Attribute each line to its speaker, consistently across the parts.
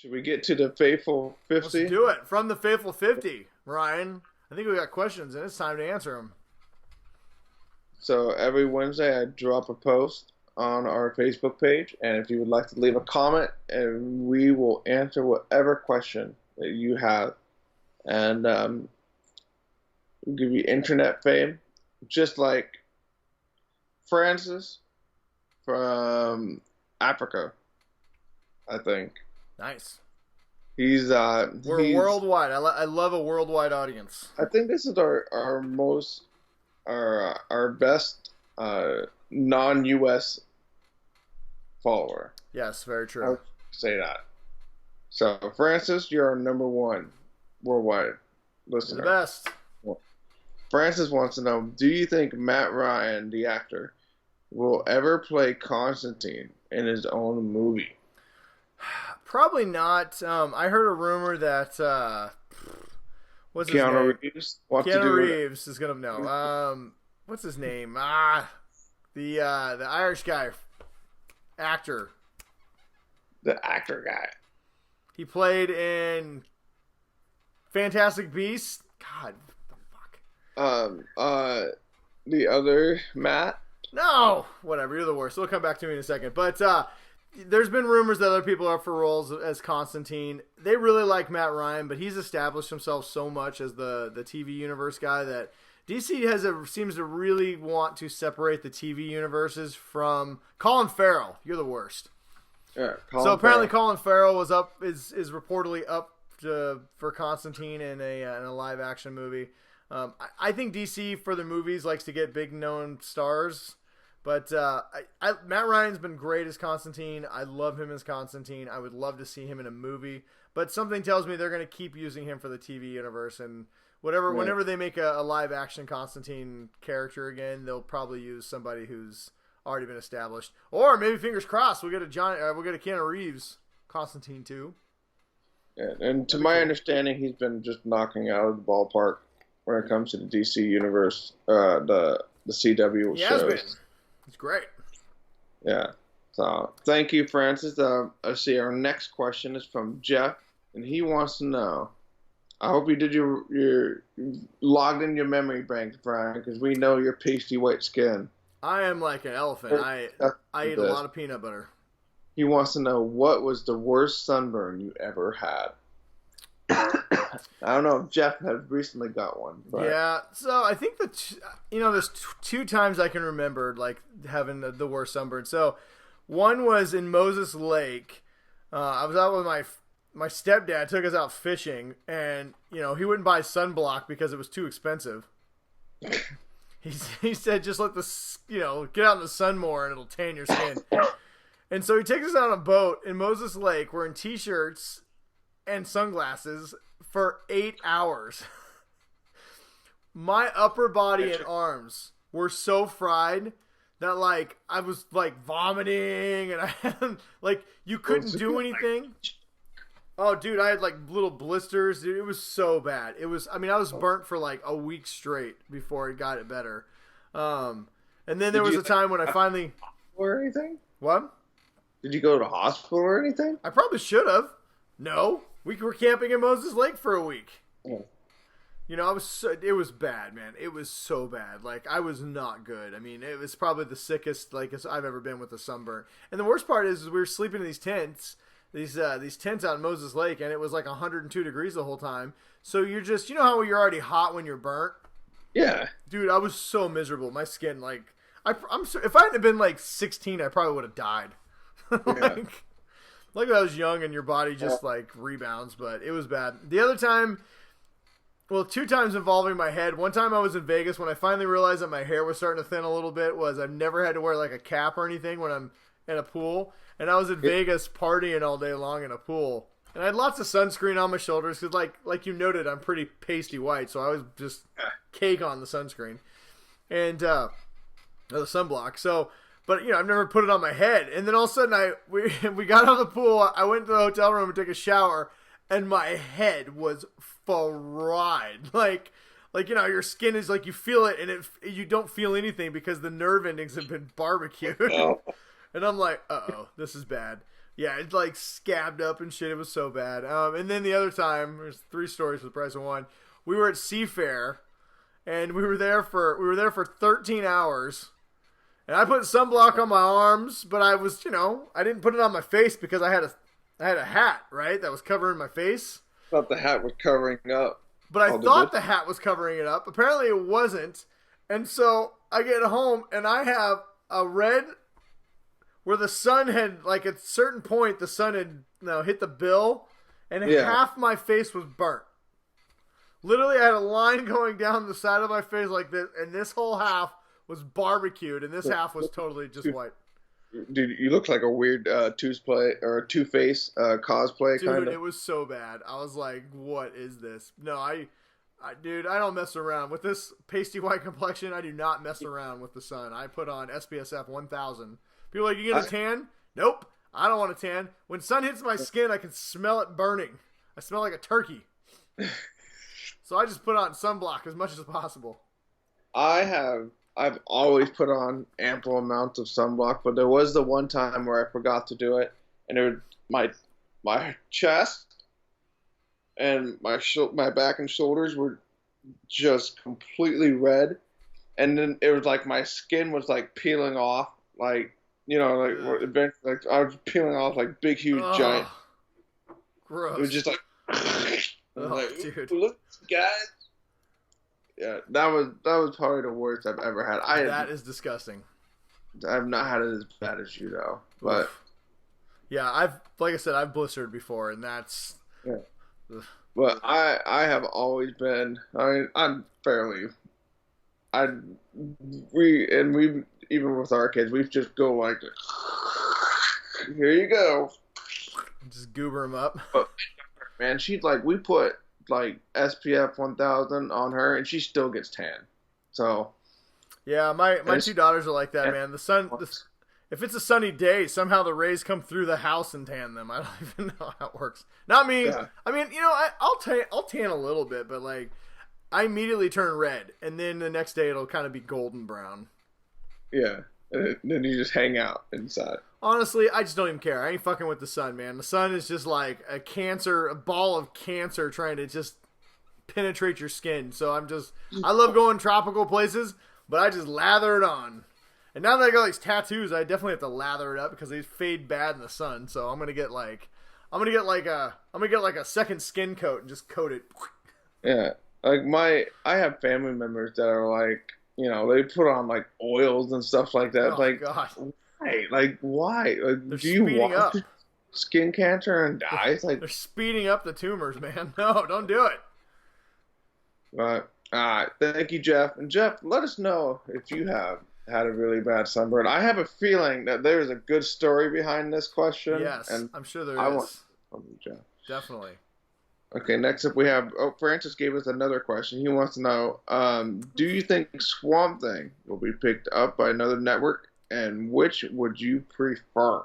Speaker 1: Should we get to the Faithful
Speaker 2: Let's
Speaker 1: 50?
Speaker 2: do it. From the Faithful 50, Ryan. I think we got questions, and it's time to answer them.
Speaker 1: So every Wednesday I drop a post on our Facebook page, and if you would like to leave a comment, and we will answer whatever question that you have, and we'll give you internet fame, just like Francis from Africa, I think.
Speaker 2: Nice.
Speaker 1: He's
Speaker 2: We're worldwide. I love a worldwide audience.
Speaker 1: I think this is our most our best non-US follower.
Speaker 2: Yes, very
Speaker 1: I
Speaker 2: true.
Speaker 1: would say that. So Francis, you're our number one worldwide
Speaker 2: You're
Speaker 1: listener.
Speaker 2: the best.
Speaker 1: Francis wants to know: do you think Matt Ryan, the actor, will ever play Constantine in his own movie?
Speaker 2: Probably not. I heard a rumor that what's his name?
Speaker 1: Keanu Reeves wants to
Speaker 2: Keanu
Speaker 1: do
Speaker 2: Reeves is gonna know. What's his name? The Irish guy, actor.
Speaker 1: the actor guy.
Speaker 2: He played in Fantastic Beasts. God, what the fuck?
Speaker 1: The other Matt.
Speaker 2: No, whatever. You're the worst. It'll come back to me in a second. But there's been rumors that other people are up for roles as Constantine. They really like Matt Ryan, but he's established himself so much as the TV universe guy that DC seems to really want to separate the TV universes from Colin Farrell. You're the worst.
Speaker 1: Yeah,
Speaker 2: So apparently Colin Farrell is reportedly up for Constantine in a live action movie. I think DC for their movies likes to get big known stars. But Matt Ryan's been great as Constantine. I love him as Constantine. I would love to see him in a movie. But something tells me they're going to keep using him for the TV universe. And whenever they make a live action Constantine character again, they'll probably use somebody who's already been established. Or maybe, fingers crossed, we'll get a Keanu Reeves Constantine too.
Speaker 1: Yeah, and to my understanding, he's been just knocking out of the ballpark when it comes to the DC universe, the CW
Speaker 2: He has
Speaker 1: shows.
Speaker 2: been. It's great.
Speaker 1: Yeah. So thank you, Francis. I see our next question is from Jeff, and he wants to know. I hope you did your logged in your memory bank, Brian, because we know your pasty white skin.
Speaker 2: I am like an elephant. I eat a lot of peanut butter.
Speaker 1: He wants to know, what was the worst sunburn you ever had? I don't know if Jeff has recently got one. But.
Speaker 2: Yeah, so I think there's two times I can remember like having the worst sunburn. So one was in Moses Lake. I was out with my stepdad, took us out fishing, and he wouldn't buy sunblock because it was too expensive. He said just let get out in the sun more and it'll tan your skin. And so he takes us out on a boat in Moses Lake. We're in t-shirts and sunglasses for 8 hours. My upper body and arms were so fried that I was vomiting and I had you couldn't do anything. Oh, dude, I had little blisters. Dude, it was so bad. I was burnt for a week straight before it got it better. And then there was a time when I finally.
Speaker 1: Or anything?
Speaker 2: What?
Speaker 1: Did you go to hospital or anything?
Speaker 2: I probably should have. No, we were camping in Moses Lake for a week.
Speaker 1: Yeah.
Speaker 2: It was bad, man. It was so bad. I was not good. It was probably the sickest I've ever been with a sunburn. And the worst part is we were sleeping in these tents. These tents out in Moses Lake, and it was 102 degrees the whole time. So you're just, how you're already hot when you're burnt?
Speaker 1: Yeah.
Speaker 2: Dude, I was so miserable. My skin, if I hadn't been 16, I probably would have died.
Speaker 1: Yeah.
Speaker 2: When I was young and your body just rebounds, but it was bad. The other time, well, 2 times involving my head. One time I was in Vegas when I finally realized that my hair was starting to thin a little bit. I've never had to wear a cap or anything when I'm in a pool. And I was in Vegas partying all day long in a pool. And I had lots of sunscreen on my shoulders because, like you noted, I'm pretty pasty white. So I was just cake on the sunscreen. And the sunblock. So, but, I've never put it on my head. And then all of a sudden, we got out of the pool. I went to the hotel room and took a shower. And my head was fried. Your skin is you feel it and you don't feel anything because the nerve endings have been barbecued.
Speaker 1: Oh.
Speaker 2: And I'm like, uh-oh, this is bad. Yeah, it like scabbed up and shit. It was so bad. And then the other time, there's 3 stories for the price of one. We were at Seafair, and we were there for 13 hours. And I put sunblock on my arms, but I was, I didn't put it on my face because I had a hat, right, that was covering my face.
Speaker 1: I thought the hat was covering up.
Speaker 2: But I thought the hat was covering it up. Apparently it wasn't. And so I get home and I have a red where the sun had, like at a certain point, the sun had hit the bill and half my face was burnt. Literally I had a line going down the side of my face like this, and this whole half was barbecued and this half was totally just white.
Speaker 1: Dude, you look like a weird Two-Face cosplay kind of.
Speaker 2: Dude, it was so bad. I was like, what is this? No, dude, I don't mess around. With this pasty white complexion, I do not mess around with the sun. I put on SPSF 1000. People are like, you get a tan? Nope, I don't want a tan. When sun hits my skin, I can smell it burning. I smell like a turkey. So I just put on sunblock as much as possible. I've
Speaker 1: always put on ample amounts of sunblock, but there was the one time where I forgot to do it, and it was my chest and my back and shoulders were just completely red, and then it was like my skin was like peeling off, like eventually, like I was peeling off like big, huge, giant.
Speaker 2: Gross.
Speaker 1: It was just like,
Speaker 2: dude.
Speaker 1: Look, guys. Yeah, that was probably the worst I've ever had.
Speaker 2: That is disgusting.
Speaker 1: I've not had it as bad as you though, but
Speaker 2: oof. Yeah, like I said, I've blistered before, and that's.
Speaker 1: Yeah. But I have always been. I'm fairly. We even with our kids, we just go like, here you go.
Speaker 2: Just goober them up.
Speaker 1: But, man, she's like, we put like SPF 1000 on her and she still gets tan. So
Speaker 2: yeah, my 2 daughters are like that, man. If it's a sunny day, somehow the rays come through the house and tan them. I don't even know how it works. Not me. Yeah. I mean, I'll tan a little bit, but like I immediately turn red, and then the next day it'll kind of be golden brown.
Speaker 1: Yeah, and then you just hang out inside.
Speaker 2: Honestly, I just don't even care. I ain't fucking with the sun, man. The sun is just like a ball of cancer trying to just penetrate your skin. So I love going tropical places, but I just lather it on. And now that I got these tattoos, I definitely have to lather it up because they fade bad in the sun. So I'm gonna get like a second skin coat and just coat it.
Speaker 1: Yeah, like I have family members that are like, they put on like oils and stuff like that.
Speaker 2: Oh, like, God.
Speaker 1: Why?
Speaker 2: They're
Speaker 1: do you
Speaker 2: want
Speaker 1: up. Skin cancer and die? It's like
Speaker 2: they're speeding up the tumors, man. No, don't do it.
Speaker 1: But thank you, Jeff. And Jeff, let us know if you have had a really bad sunburn. I have a feeling that there is a good story behind this question.
Speaker 2: Yes, and I'm sure there is.
Speaker 1: Want Jeff.
Speaker 2: Definitely.
Speaker 1: Okay, next up we have Francis gave us another question. He wants to know, do you think Swamp Thing will be picked up by another network? And which would you prefer?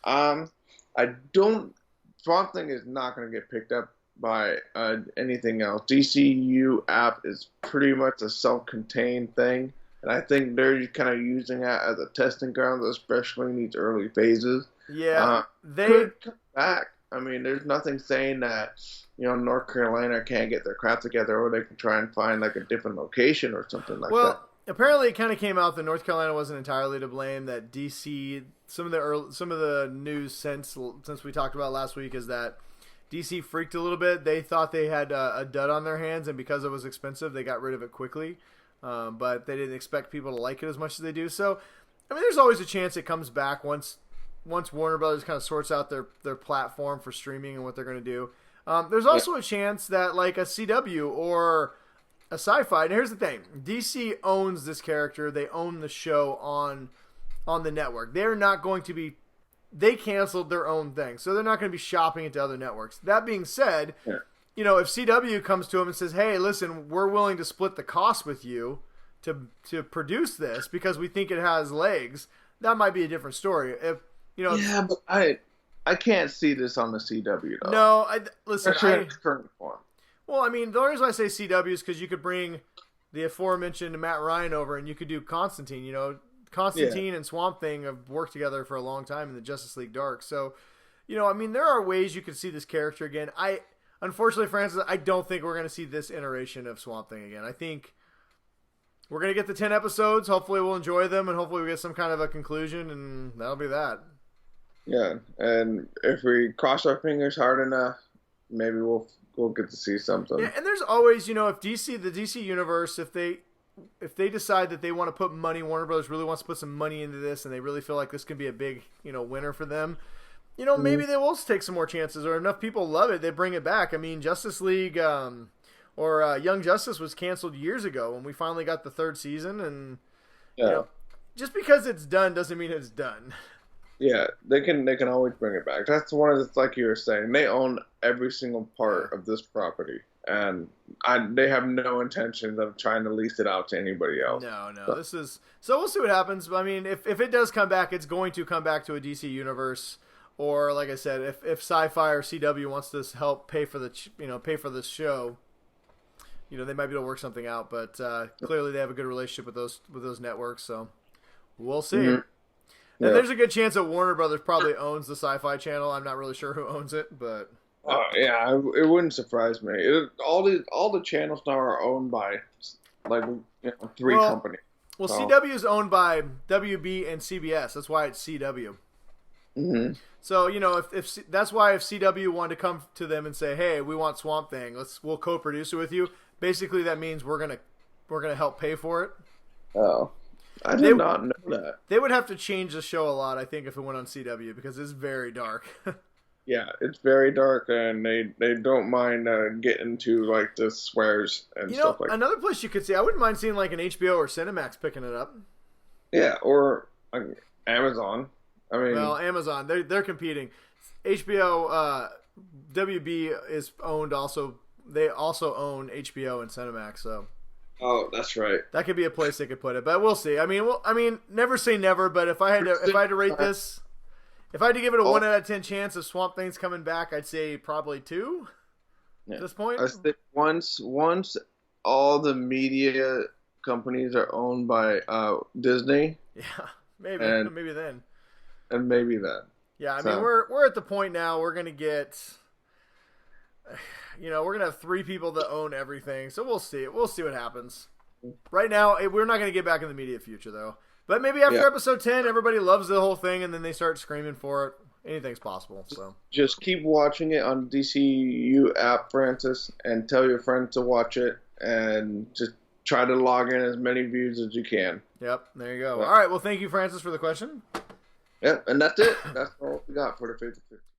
Speaker 1: Swamp Thing is not going to get picked up by anything else. DCU app is pretty much a self-contained thing, and I think they're kind of using that as a testing ground, especially in these early phases.
Speaker 2: Yeah, they
Speaker 1: could come back. I mean, there's nothing saying that North Carolina can't get their crap together, or they can try and find like a different location or something like that.
Speaker 2: Well, apparently it kind of came out that North Carolina wasn't entirely to blame. That DC, some of the news since we talked about last week is that DC freaked a little bit. They thought they had a dud on their hands, and because it was expensive, they got rid of it quickly. But they didn't expect people to like it as much as they do. So, I mean, there's always a chance it comes back once Warner Brothers kind of sorts out their platform for streaming and what they're going to do. There's also a chance that like a CW or a Sci-Fi. And here's the thing: DC owns this character. They own the show on the network. They're not going to be. They canceled their own thing, so they're not going to be shopping into other networks. That being said, if CW comes to them and says, "Hey, listen, we're willing to split the cost with you to produce this because we think it has legs," that might be a different story.
Speaker 1: Yeah, but I can't see this on the CW though.
Speaker 2: No, listen.
Speaker 1: Current form.
Speaker 2: Well, I mean, the reason I say CW is because you could bring the aforementioned Matt Ryan over and you could do Constantine. Constantine and Swamp Thing have worked together for a long time in the Justice League Dark. So, I mean, there are ways you could see this character again. Unfortunately, Francis, I don't think we're going to see this iteration of Swamp Thing again. I think we're going to get the 10 episodes. Hopefully we'll enjoy them, and hopefully we get some kind of a conclusion, and that'll be that.
Speaker 1: Yeah, and if we cross our fingers hard enough, maybe we'll get to see something.
Speaker 2: Yeah, and there's always, if the DC universe, if they decide that they want to put money, Warner Brothers really wants to put some money into this, and they really feel like this can be a big, winner for them, maybe they will take some more chances, or enough people love it, they bring it back. I mean, Justice League or Young Justice was canceled years ago, and we finally got the 3rd season, and just because it's done doesn't mean it's done.
Speaker 1: Yeah, they can always bring it back. That's one of the, like you were saying, they own every single part of this property, and they have no intentions of trying to lease it out to anybody else.
Speaker 2: No. So we'll see what happens. I mean, if it does come back, it's going to come back to a DC universe. Or, like I said, if Sci-Fi or CW wants to help pay for this show, they might be able to work something out. But clearly, they have a good relationship with those networks, so we'll see. Mm-hmm. And there's a good chance that Warner Brothers probably owns the Sci-Fi channel. I'm not really sure who owns it, but
Speaker 1: yeah, it wouldn't surprise me. All the channels now are owned by 3 companies.
Speaker 2: Well, CW is owned by WB and CBS. That's why it's CW.
Speaker 1: Mm-hmm.
Speaker 2: So, if that's why if CW wanted to come to them and say, "Hey, we want Swamp Thing. We'll co-produce it with you." Basically, that means we're gonna help pay for it.
Speaker 1: Oh, I did not know that.
Speaker 2: They would have to change the show a lot, I think, if it went on CW because it's very dark.
Speaker 1: Yeah, it's very dark, and they don't mind getting to the swears and stuff like that.
Speaker 2: Another place you could see, I wouldn't mind seeing an HBO or Cinemax picking it up.
Speaker 1: Yeah, or Amazon. I mean,
Speaker 2: well, Amazon, they're competing. HBO, WB is owned also. They also own HBO and Cinemax, so.
Speaker 1: Oh, that's right.
Speaker 2: That could be a place they could put it, but we'll see. I mean, never say never. But if I had to rate this, if I had to give it a 1 out of 10 chance of Swamp Thing's coming back, I'd say probably 2. At this point.
Speaker 1: I think once all the media companies are owned by Disney.
Speaker 2: Yeah, maybe then.
Speaker 1: And maybe then.
Speaker 2: Yeah, I mean, we're at the point now we're going to get, we're going to have 3 people that own everything. So we'll see. We'll see what happens. Right now, we're not going to get back in the media future, though. But maybe after episode 10, everybody loves the whole thing, and then they start screaming for it. Anything's possible. So
Speaker 1: just keep watching it on DCU app, Francis, and tell your friends to watch it, and just try to log in as many views as you can.
Speaker 2: Yep, there you go. All right, well, thank you, Francis, for the question.
Speaker 1: Yep, and that's it. That's all we got for the 50-50.